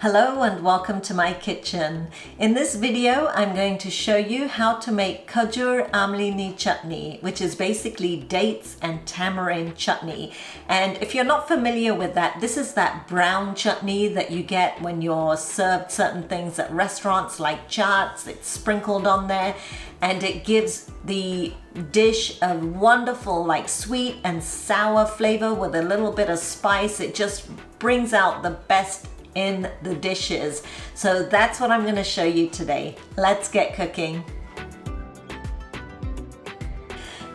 Hello and welcome to my kitchen. In this video, I'm going to show you how to make Khajur Amli chutney, which is basically dates and tamarind chutney. And if you're not familiar with that, this is that brown chutney that you get when you're served certain things at restaurants like Chaat. It's sprinkled on there and it gives the dish a wonderful like sweet and sour flavor with a little bit of spice. It just brings out the best in the dishes. So that's what I'm going to show you today. Let's get cooking.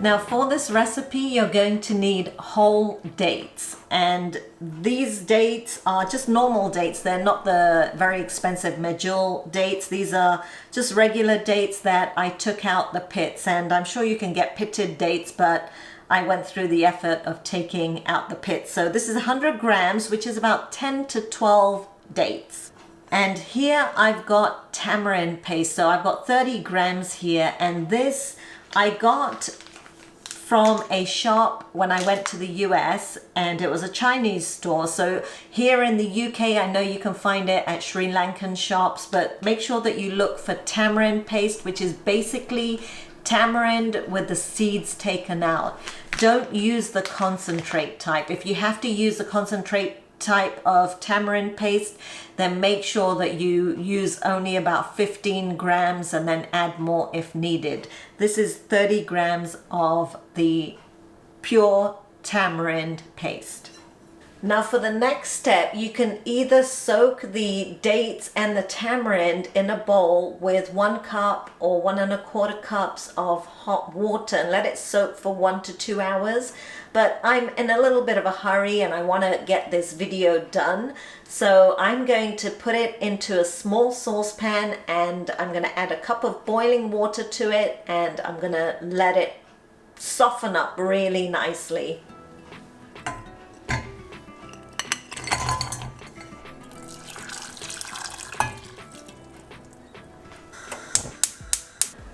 Now for this recipe, you're going to need whole dates, and these dates are just normal dates. They're not the very expensive medjool dates. These are just regular dates that I took out the pits, and I'm sure you can get pitted dates, but I went through the effort of taking out the pits. So this is 100 grams, which is about 10 to 12 dates. And here I've got tamarind paste. So I've got 30 grams here, and this I got from a shop when I went to the US, and it was a Chinese store. So here in the UK, I know you can find it at Sri Lankan shops, but make sure that you look for tamarind paste, which is basically tamarind with the seeds taken out. Don't use the concentrate type. If you have to use the concentrate type of tamarind paste, then make sure that you use only about 15 grams and then add more if needed. This is 30 grams of the pure tamarind paste. Now for the next step, you can either soak the dates and the tamarind in a bowl with 1 cup or 1 1/4 cups of hot water and let it soak for 1 to 2 hours. But I'm in a little bit of a hurry and I want to get this video done. So I'm going to put it into a small saucepan, and I'm going to add a cup of boiling water to it, and I'm going to let it soften up really nicely.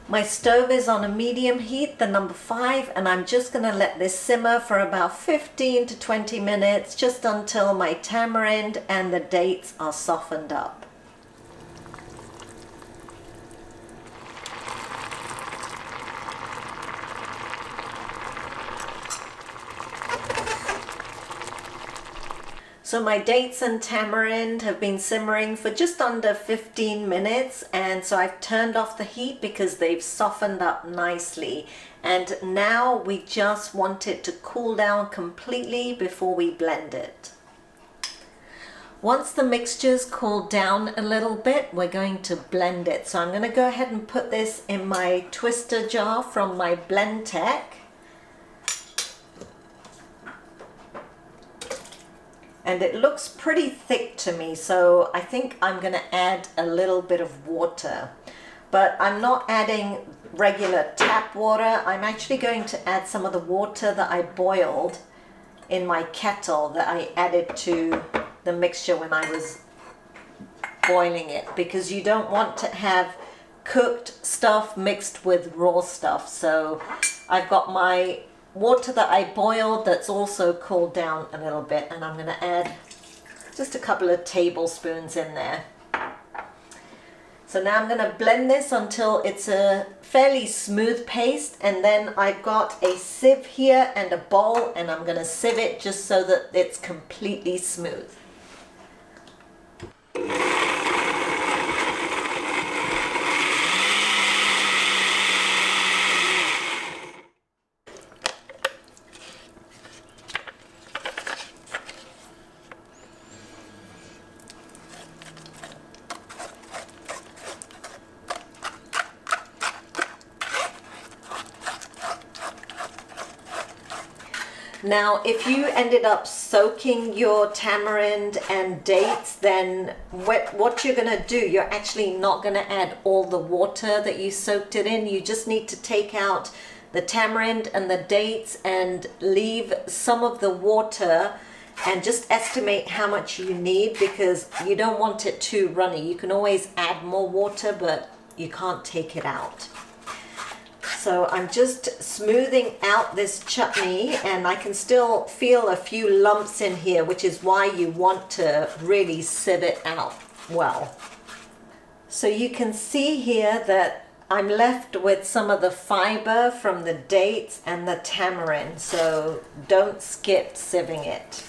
My stove is on a medium heat, the number 5, and I'm just going to let this simmer for about 15 to 20 minutes, just until my tamarind and the dates are softened up. So my dates and tamarind have been simmering for just under 15 minutes, and so I've turned off the heat because they've softened up nicely. And now we just want it to cool down completely before we blend it. Once the mixture's cooled down a little bit, we're going to blend it. So I'm going to go ahead and put this in my twister jar from my Blend Tech. And it looks pretty thick to me, so I think I'm going to add a little bit of water. But I'm not adding regular tap water. I'm actually going to add some of the water that I boiled in my kettle that I added to the mixture when I was boiling it, because you don't want to have cooked stuff mixed with raw stuff. So I've got my water that I boiled that's also cooled down a little bit, and I'm going to add just a couple of tablespoons in there. So now I'm going to blend this until it's a fairly smooth paste, and then I've got a sieve here and a bowl, and I'm going to sieve it just so that it's completely smooth. Now, if you ended up soaking your tamarind and dates, then what you're going to do, you're actually not going to add all the water that you soaked it in. You just need to take out the tamarind and the dates and leave some of the water, and just estimate how much you need, because you don't want it too runny. You can always add more water, but you can't take it out. So I'm just smoothing out this chutney, and I can still feel a few lumps in here, which is why you want to really sieve it out. well. So you can see here that I'm left with some of the fiber from the dates and the tamarind, so don't skip sieving it.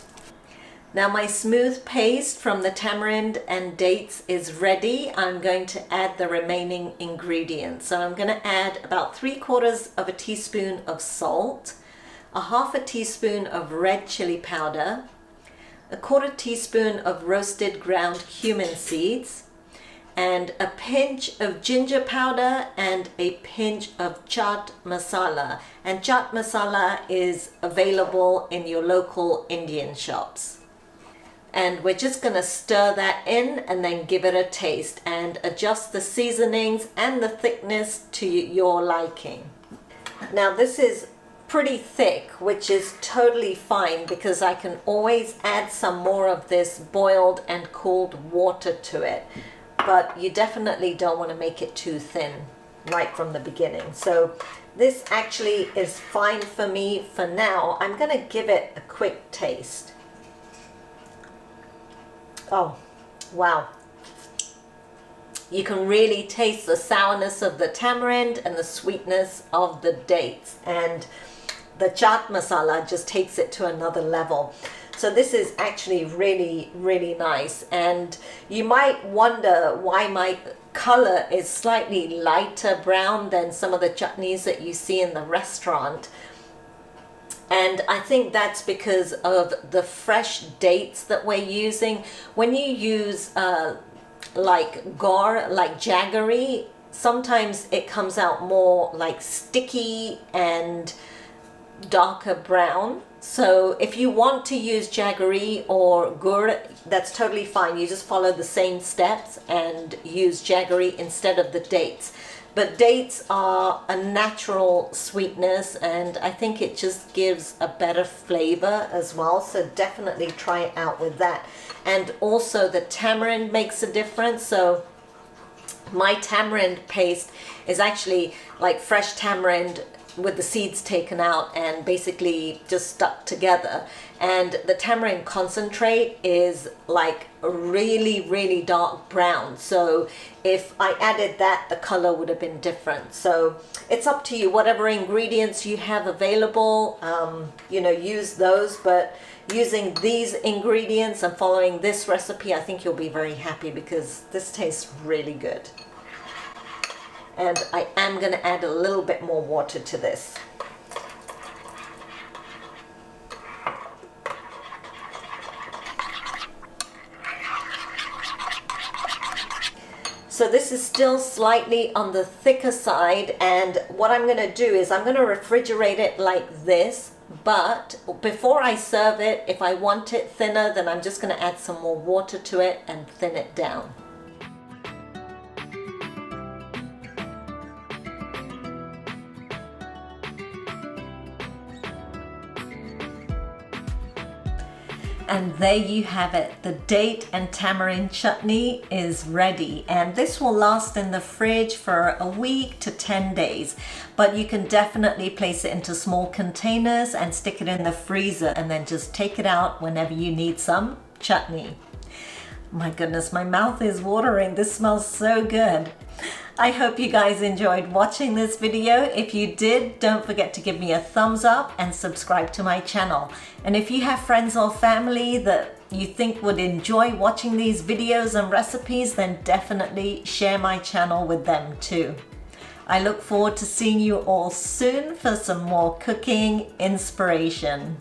Now my smooth paste from the tamarind and dates is ready. I'm going to add the remaining ingredients. So I'm going to add about 3/4 of a teaspoon of salt, a 1/2 teaspoon of red chili powder, a 1/4 teaspoon of roasted ground cumin seeds, and a pinch of ginger powder and a pinch of chaat masala. And chaat masala is available in your local Indian shops. And we're just going to stir that in and then give it a taste and adjust the seasonings and the thickness to your liking. Now this is pretty thick, which is totally fine because I can always add some more of this boiled and cooled water to it. But you definitely don't want to make it too thin right from the beginning. So this actually is fine for me for now. I'm going to give it a quick taste. Oh, wow. You can really taste the sourness of the tamarind and the sweetness of the dates. And the chaat masala just takes it to another level. So this is actually really, really nice. And you might wonder why my color is slightly lighter brown than some of the chutneys that you see in the restaurant. And I think that's because of the fresh dates that we're using. When you use like gur, like jaggery, sometimes it comes out more like sticky and darker brown. So if you want to use jaggery or gur, that's totally fine. You just follow the same steps and use jaggery instead of the dates. But dates are a natural sweetness, and I think it just gives a better flavor as well. So definitely try it out with that. And also the tamarind makes a difference. So my tamarind paste is actually like fresh tamarind with the seeds taken out and basically just stuck together. And the tamarind concentrate is like a really, really dark brown. So if I added that, the color would have been different. So it's up to you, whatever ingredients you have available, you know, use those. But using these ingredients and following this recipe, I think you'll be very happy because this tastes really good. And I am going to add a little bit more water to this. So this is still slightly on the thicker side, and what I'm going to do is I'm going to refrigerate it like this. But before I serve it, if I want it thinner, then I'm just going to add some more water to it and thin it down. And there you have it. The date and tamarind chutney is ready, and this will last in the fridge for a week to 10 days. But you can definitely place it into small containers and stick it in the freezer and then just take it out whenever you need some chutney. My goodness, my mouth is watering. This smells so good. I hope you guys enjoyed watching this video. If you did, don't forget to give me a thumbs up and subscribe to my channel. And if you have friends or family that you think would enjoy watching these videos and recipes, then definitely share my channel with them too. I look forward to seeing you all soon for some more cooking inspiration.